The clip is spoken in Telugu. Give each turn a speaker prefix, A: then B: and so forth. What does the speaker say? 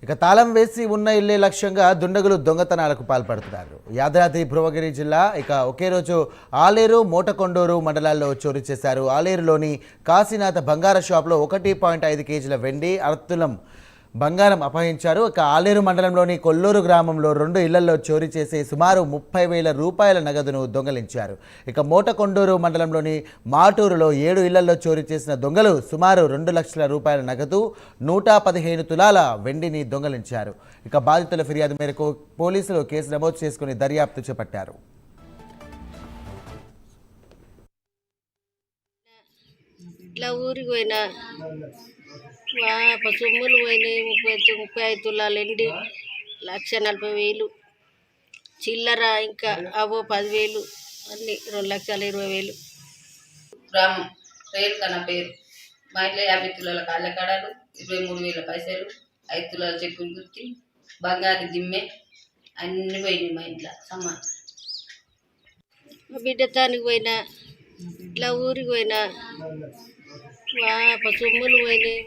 A: ఇక తాళం వేసి ఉన్న ఇల్లే లక్ష్యంగా దుండగులు దొంగతనాలకు పాల్పడుతున్నారు. యాదాద్రి భువనగిరి జిల్లా ఒకే రోజు ఆలేరు, మోటకొండూరు మండలాల్లో చోరీ చేశారు. ఆలేరులోని కాశీనాథ బంగార షాప్లో 1.5 కేజీల వెండి, అర్తులం బంగారం అపహరించారు. ఇక ఆలేరు మండలంలోని కొల్లూరు గ్రామంలో 2 ఇళ్లలో చోరీ చేసి సుమారు 30,000 రూపాయల నగదును దొంగలించారు. ఇక మోటకొండూరు మండలంలోని మాటూరులో 7 ఇళ్లలో చోరీ చేసిన దొంగలు సుమారు 2 లక్షల రూపాయల నగదు, 115 తులాల వెండిని దొంగలించారు. ఇక బాధితుల ఫిర్యాదు మేరకు పోలీసులు కేసు నమోదు చేసుకుని దర్యాప్తు చేపట్టారు.
B: ఇట్లా ఊరికి పోయినా సొమ్ములు పోయినాయి. 35 తులాలు ఎండి, 1,40,000 చిల్లర, ఇంకా 10,000 అన్ని 2,20,000.
C: గ్రామం రేల్ కన్న పేరు. మా ఇంట్లో 50 తులాల కాళ్ళ కడాలు, 23,000 పైసలు, 5 తులాల చెప్పులు గుర్తి, బంగారు దిమ్మె అన్ని పోయినాయి. మా ఇంట్లో సమాన్
B: మా బిడ్డ తానికి పోయినా, ఇట్లా ఊరికి పోయినా సొమ్ములు పోయినాయి.